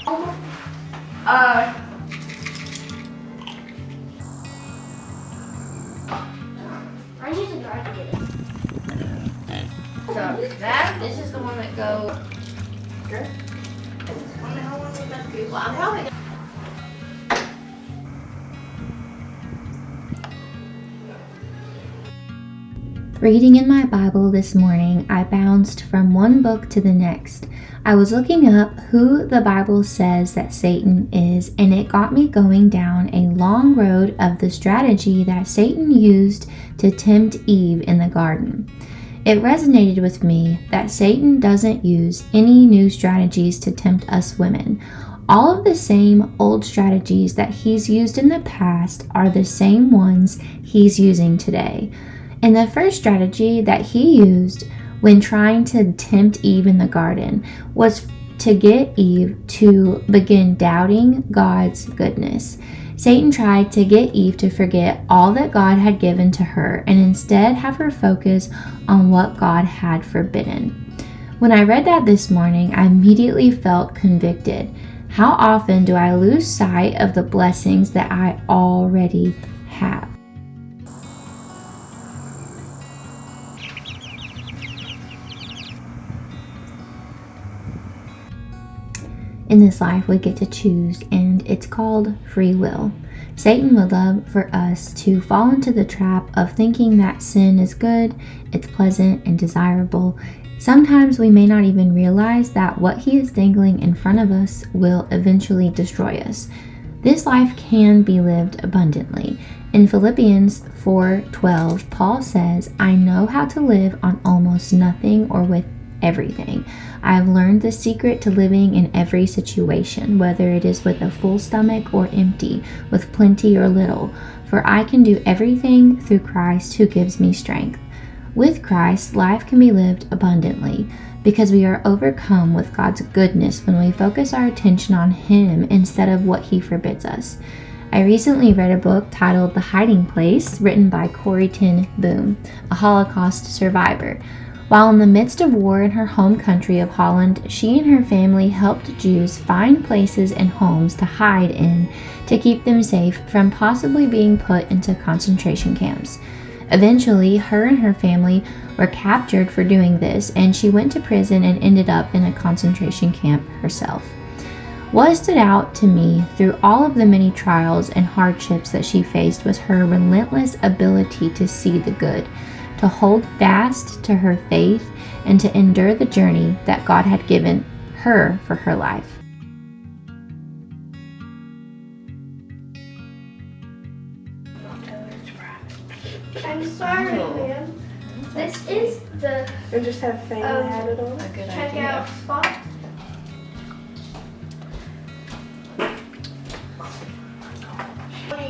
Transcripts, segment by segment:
I'm using dry to get it. So this is the one that goes. Sure. How long would that be? Well, I'm probably. Reading in my Bible this morning, I bounced from one book to the next. I was looking up who the Bible says that Satan is, and it got me going down a long road of the strategy that Satan used to tempt Eve in the garden. It resonated with me that Satan doesn't use any new strategies to tempt us women. All of the same old strategies that he's used in the past are the same ones he's using today. And the first strategy that he used when trying to tempt Eve in the garden was to get Eve to begin doubting God's goodness. Satan tried to get Eve to forget all that God had given to her and instead have her focus on what God had forbidden. When I read that this morning, I immediately felt convicted. How often do I lose sight of the blessings that I already have? In this life, we get to choose, and it's called free will. Satan would love for us to fall into the trap of thinking that sin is good, it's pleasant and desirable. Sometimes we may not even realize that what he is dangling in front of us will eventually destroy us. This life can be lived abundantly. In Philippians 4:12, Paul says, "I know how to live on almost nothing or with everything. I have learned the secret to living in every situation, whether it is with a full stomach or empty, with plenty or little. For I can do everything through Christ who gives me strength." With Christ, life can be lived abundantly because we are overcome with God's goodness when we focus our attention on Him instead of what He forbids us. I recently read a book titled The Hiding Place, written by Corrie ten Boom, a Holocaust survivor. While in the midst of war in her home country of Holland, she and her family helped Jews find places and homes to hide in to keep them safe from possibly being put into concentration camps. Eventually, her and her family were captured for doing this, and she went to prison and ended up in a concentration camp herself. What stood out to me through all of the many trials and hardships that she faced was her relentless ability to see the good, to hold fast to her faith, and to endure the journey that God had given her for her life. I'm sorry, ma'am. This is the Or just have fan added on. a good checkout spot.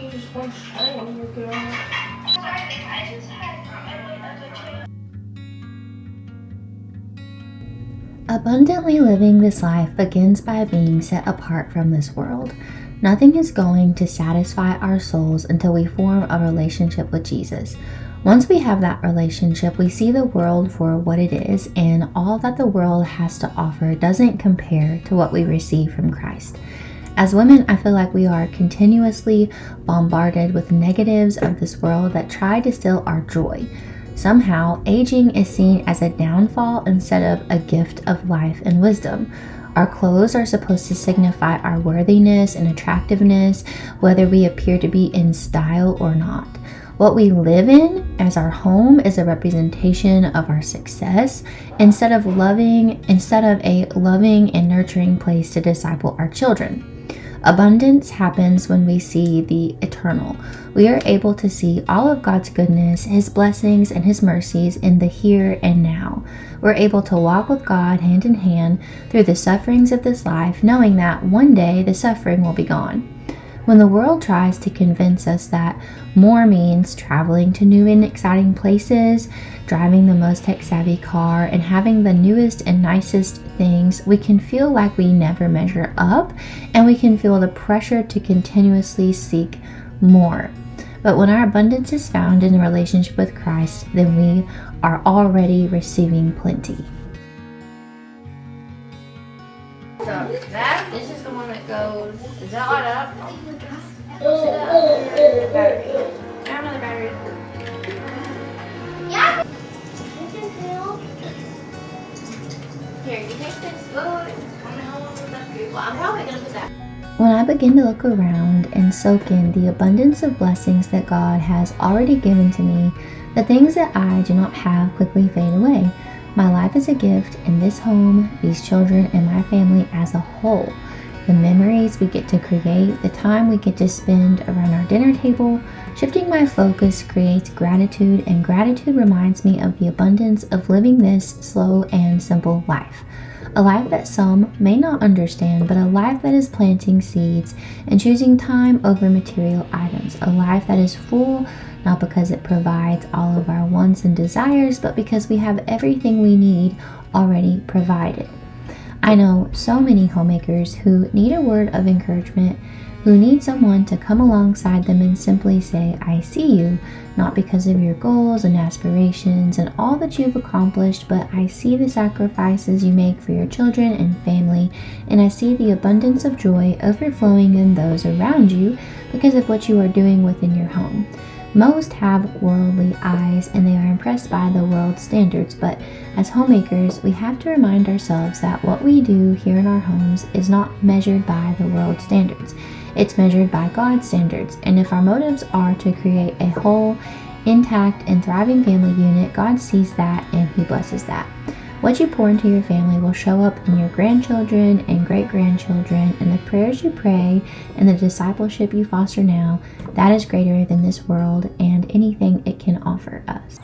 You just one string and you're good. Abundantly living this life begins by being set apart from this world. Nothing is going to satisfy our souls until we form a relationship with Jesus. Once we have that relationship, we see the world for what it is, and all that the world has to offer doesn't compare to what we receive from Christ. As women, I feel like we are continuously bombarded with negatives of this world that try to steal our joy. Somehow, aging is seen as a downfall instead of a gift of life and wisdom. Our clothes are supposed to signify our worthiness and attractiveness, whether we appear to be in style or not. What we live in as our home is a representation of our success instead of a loving and nurturing place to disciple our children. Abundance happens when we see the eternal. We are able to see all of God's goodness, His blessings, and His mercies in the here and now. We're able to walk with God hand in hand through the sufferings of this life, knowing that one day the suffering will be gone. When the world tries to convince us that more means traveling to new and exciting places, driving the most tech-savvy car, and having the newest and nicest things, we can feel like we never measure up, and we can feel the pressure to continuously seek more. But when our abundance is found in a relationship with Christ, then we are already receiving plenty. So this is the one that goes, is that light up? Battery. I have another battery. Yeah. Here, you take this. Well, I'm probably gonna put that. When I begin to look around and soak in the abundance of blessings that God has already given to me, the things that I do not have quickly fade away. My life is a gift, and this home, these children, and my family as a whole. The memories we get to create, the time we get to spend around our dinner table, shifting my focus creates gratitude, and gratitude reminds me of the abundance of living this slow and simple life. A life that some may not understand, but a life that is planting seeds and choosing time over material items. A life that is full, not because it provides all of our wants and desires, but because we have everything we need already provided. I know so many homemakers who need a word of encouragement, who need someone to come alongside them and simply say, I see you, not because of your goals and aspirations and all that you've accomplished, but I see the sacrifices you make for your children and family, and I see the abundance of joy overflowing in those around you because of what you are doing within your home. Most have worldly eyes and they are impressed by the world's standards, but as homemakers, we have to remind ourselves that what we do here in our homes is not measured by the world's standards. It's measured by God's standards, and if our motives are to create a whole, intact, and thriving family unit, God sees that and He blesses that. What you pour into your family will show up in your grandchildren and great-grandchildren, and the prayers you pray and the discipleship you foster now, that is greater than this world and anything it can offer us.